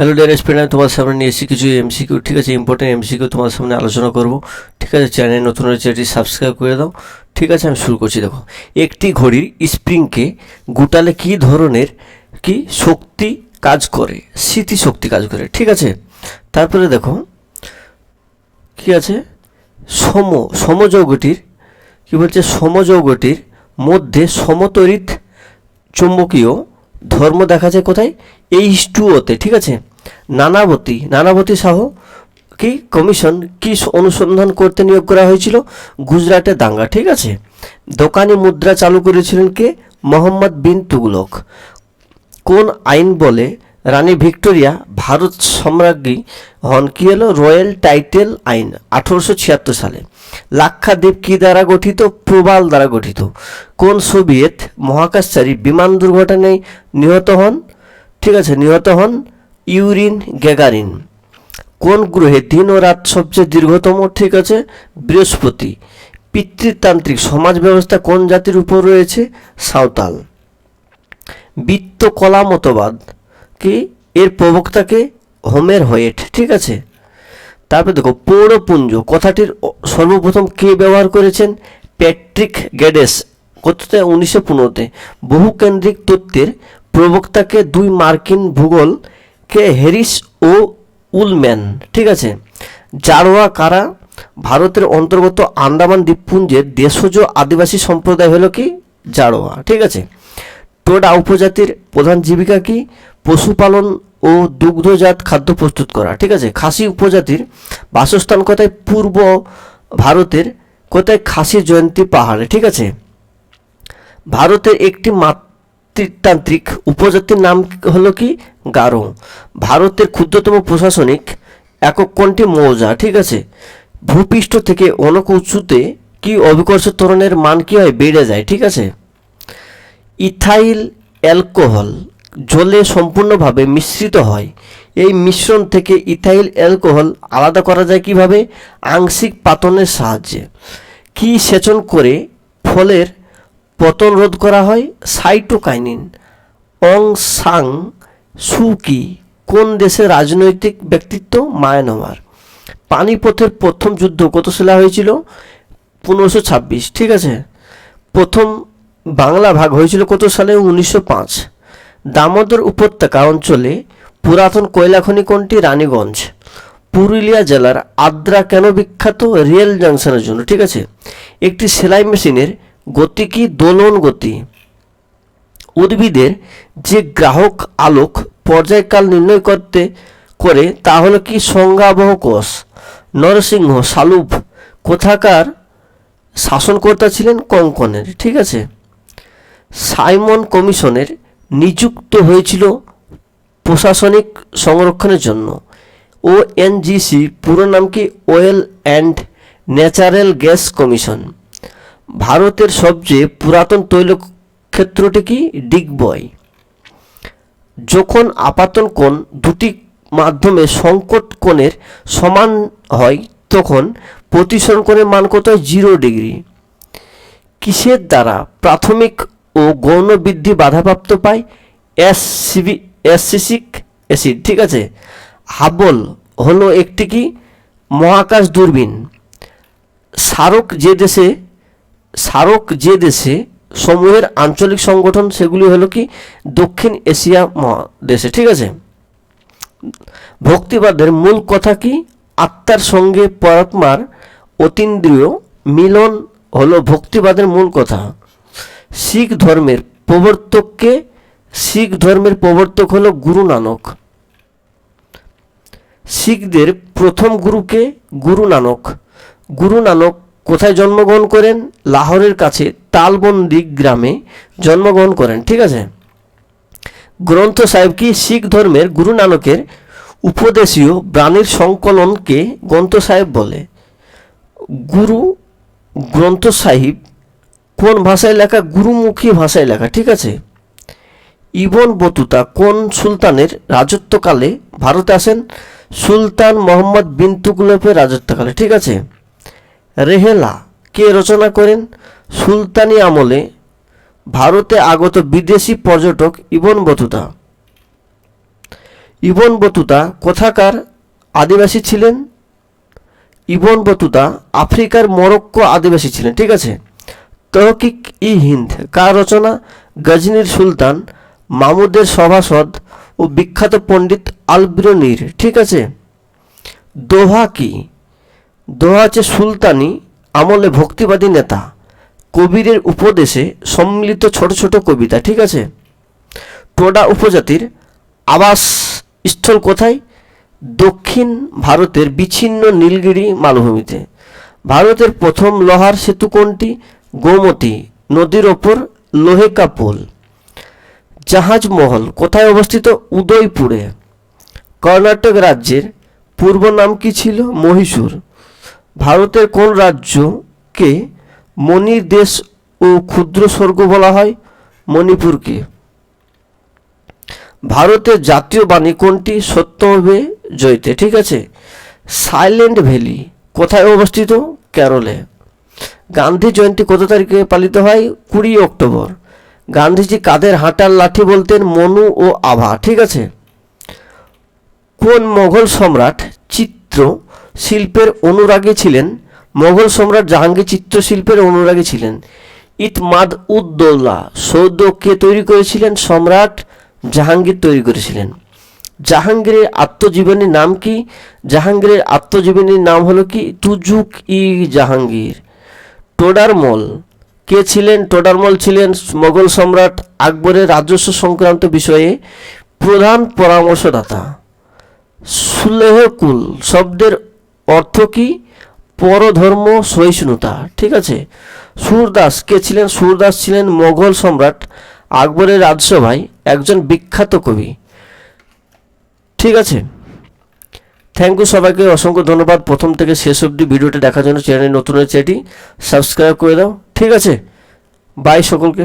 Hello dear student, আমি তোমার সামনে নিয়ে এসেছি কিছু এমসিকিউ। ঠিক আছে, ইম্পর্টেন্ট এমসিকিউ তোমার সামনে আলোচনা করব। ঠিক আছে, চ্যানেল নতুন হয়েছে, এটি সাবস্ক্রাইব করে দাও। ঠিক আছে, আমি শুরু করছি। দেখো, একটি ঘড়ির স্প্রিংকে গুটালে কী ধরনের কি শক্তি কাজ করে? স্মৃতিশক্তি কাজ করে। ঠিক আছে, তারপরে দেখো কি আছে, সমযৌগটির কি বলছে, সমযৌগটির মধ্যে সমতরিত চুম্বকীয় ধর্ম দেখা যায় কোথায়? H2O-তে। ঠিক আছে, নানাবতী শাহ কি কমিশন কি অনুসন্ধান করতে নিয়োগ করা হয়েছিল? গুজরাটে দাঙ্গা। ঠিক আছে, দোকানি মুদ্রা চালু করেছিলেন কে? মোহাম্মদ বিন তুগলক। কোন আইন বলে রানী ভিক্টোরিয়া ভারত সম্রাজ্ঞী হন? কি হলো? রয়্যাল টাইটেল আইন, 1876 সালে। লাক্ষাদ্বীপ কি দ্বারা গঠিত? প্রবাল দ্বারা গঠিত। কোন সোভিয়েত মহাকাশচারী বিমান দুর্ঘটনায় নিহত হন? ঠিক আছে, নিহত হন ইউরিন গ্যাগারিন। কোন গ্রহে দিন ও রাত সবচেয়ে দীর্ঘতম? ঠিক আছে, বৃহস্পতি। পিতৃতান্ত্রিক সমাজ ব্যবস্থা কোন জাতির উপর রয়েছে? সাঁওতাল। বৃত্ত কলা মতবাদ কি এর প্রবক্তাকে? হোমের হোয়েট। ঠিক আছে, তারপরে দেখো, পৌরপুঞ্জ কথাটির সর্বপ্রথম কে ব্যবহার করেছেন? প্যাট্রিক গ্যাডেস। কততে? 1915-তে। বহুকেন্দ্রিক তত্ত্বের প্রবক্তাকে? দুই মার্কিন ভূগোল কে? হ্যারিস ও উলম্যান। ঠিক আছে, জারোয়া কারা? ভারতের অন্তর্গত আন্দামান দ্বীপপুঞ্জের দেশজ আদিবাসী সম্প্রদায় হলো কি? জারোয়া। ঠিক আছে, টোডা উপজাতির প্রধান জীবিকা কি? পশুপালন ও দুগ্ধজাত খাদ্য প্রস্তুত করা। ঠিক আছে, খাসি উপজাতির বাসস্থান কোথায়? পূর্ব ভারতের কোথায়? খাসি জয়ন্তী পাহাড়ে। ঠিক আছে, ভারতের একটি মাতৃতান্ত্রিক উপজাতির নাম হলো কি? গারো। ভারতের ক্ষুদ্রতম প্রশাসনিক একক কোনটি? মৌজা। ঠিক আছে, ভূপৃষ্ঠ থেকে অনেক উঁচুতে কি অভিকর্ষ ত্বরণের মান কি হয়? বেড়ে যায়। ঠিক আছে, ইথাইল অ্যালকোহল জলে সম্পূর্ণভাবে মিশ্রিত হয়। এই মিশ্রণ থেকে ইথাইল অ্যালকোহল আলাদা করা যায় কিভাবে? আংশিক পাতনের সাহায্যে। কি সেচন করে ফলের পতন রোধ করা হয়? সাইটোকাইনিন। অং সাং সু কি কোন দেশের রাজনৈতিক ব্যক্তিত্ব? মায়ানমার। পানিপথের প্রথম যুদ্ধ কত সালে হয়েছিল? 1526। ঠিক আছে, প্রথম বাংলা ভাগ হয়েছিল কত সালে? 1905। দামোদর উপত্যকা অঞ্চলে পুরাতন কয়লা খনি কোনটি? রানীগঞ্জ। পুরুলিয়া জেলার আদ্রা কেন বিখ্যাত? রেল জাংশনের জন্য। ঠিক আছে, একটি সেলাই মেশিনের গতি কি? দোলন গতি। উদ্ভিদের যে গ্রাহক আলোক পর্যায়কাল নির্ণয় করে তা হলো কি? সংজ্ঞাবহ কোষ। নরসিংহ সালুভ কোথাকার শাসনকর্তা ছিলেন? কঙ্কনের। ঠিক আছে, সাইমন কমিশনের নিযুক্ত হয়েছিল প্রশাসনিক সংরক্ষণের জন্য। ONGC পুরো নাম কি? Oil and natural gas commission. ভারতের সবচেয়ে পুরাতন তৈল ক্ষেত্রটি কি? ডিগবয়। যখন আপাতন কোণ দুটি মাধ্যমে সংকট কোণের সমান হয় তখন প্রতিসরণ কোণের মান কত হয়? 0 ডিগ্রি। কিসের দ্বারা প্রাথমিক ও গৌণ বৃদ্ধি বাধাপ্রাপ্ত পায়? অ্যাসিসিক অ্যাসিড। ঠিক আছে, হাবল হলো একটি কি? মহাকাশ দূরবীন। স্মারক যে দেশে সমূহের আঞ্চলিক সংগঠন সেগুলি হলো কি? দক্ষিণ এশিয়া মহাদেশে। ঠিক আছে, ভক্তিবাদের মূল কথা কি? আত্মার সঙ্গে পরমাত্মার অতীন্দ্রিয় মিলন হলো ভক্তিবাদের মূল কথা। শিখ ধর্মের প্রবর্তককে? শিখ ধর্মের প্রবর্তক হলো গুরু নানক। শিখদের প্রথম গুরুকে? গুরু নানক। গুরু নানক কোথায় জন্মগ্রহণ করেন? লাহোরের কাছে তালবন্দি গ্রামে জন্মগ্রহণ করেন। ঠিক আছে, গ্রন্থ সাহেব কি? শিখ ধর্মের গুরু নানকের উপদেশীয় বাণীর সংকলনকে গ্রন্থ সাহেব বলে। গুরু গ্রন্থ সাহিব কোন ভাষায় লেখা? গুরুমুখী ভাষায় লেখা। ঠিক আছে, ইবন বতুতা কোন সুলতানের রাজত্বকালে ভারতে আসেন? সুলতান মোহাম্মদ বিন তুগলকের রাজত্বকালে। ঠিক আছে, রেহেলা কে রচনা করেন? সুলতানি আমলে ভারতে আগত বিদেশি পর্যটক ইবন বতুতা। ইবন বতুতা কোথাকার আদিবাসী ছিলেন? ইবন বতুতা আফ্রিকার মরক্কো আদিবাসী ছিলেন। ঠিক আছে। তহকিক ই হিন্দ কার রচনা? গজনির সুলতান মামুদের সভাসদ ও বিখ্যাত পণ্ডিত আল বিরুনির। ঠিক আছে। দোহা কি? দোহা হচ্ছে সুলতানি আমলে ভক্তিবাদী নেতা কবিরের উপদেশে সম্মিলিত ছোট ছোট কবিতা। ঠিক আছে। টোডা উপজাতির আবাস স্থল কোথায়? দক্ষিণ ভারতের বিচ্ছিন্ন নীলগিরি মালভূমিতে। ভারতের প্রথম লোহার সেতু কোনটি? গোমতী নদীর ওপর লোহেকা পোল। জাহাজমহল কোথায় অবস্থিত? উদয়পুরে। কর্ণাটক রাজ্যের পূর্ব নাম কি ছিল? মহীশূর। ভারতের কোন রাজ্যকে মণির দেশ ও ক্ষুদ্র স্বর্গ বলা হয়? মণিপুরকে। ভারতের জাতীয় বাণী কোনটি? সত্যমে জয়তে। ঠিক আছে। সাইলেন্ট ভ্যালি কোথায় অবস্থিত? কেরলে। গান্ধী জয়ন্তী কত তারিখে পালিত হয়? 20 অক্টোবর। গান্ধীজি কাদের হাঁটার লাঠি বলতেন? মনু ও আভা। ঠিক আছে। কোন মোগল সম্রাট চিত্র শিল্পের অনুরাগী ছিলেন? মোগল সম্রাট জাহাঙ্গীর চিত্রশিল্পের অনুরাগী ছিলেন। ইতমাদ উদ দৌলা সৌধ কে তৈরি করেছিলেন? সম্রাট জাহাঙ্গীর তৈরি করেছিলেন। জাহাঙ্গীরের আত্মজীবনীর নাম কি? জাহাঙ্গীরের আত্মজীবনীর নাম হলো কি? তুজুক ই জাহাঙ্গীর। টোডারমল কে ছিলেন? টোডারমল ছিলেন মোগল সম্রাট আকবরের রাজস্ব সংক্রান্ত বিষয়ে প্রধান পরামর্শদাতা। সুলেহকুল শব্দের অর্থ কি? পরধর্ম সহিষ্ণুতা। ঠিক আছে। সুরদাস কে ছিলেন? সুরদাস ছিলেন মোগল সম্রাট আকবরের রাজসভায় একজন বিখ্যাত কবি। ঠিক আছে। থ্যাংক ইউ সবাইকে, অসংখ্য ধন্যবাদ প্রথম থেকে শেষ অবধি ভিডিওটা দেখার জন্য। চ্যানেল নতুন হয়েছে এটি সাবস্ক্রাইব করে দাও। ঠিক আছে। বাই সকলকে।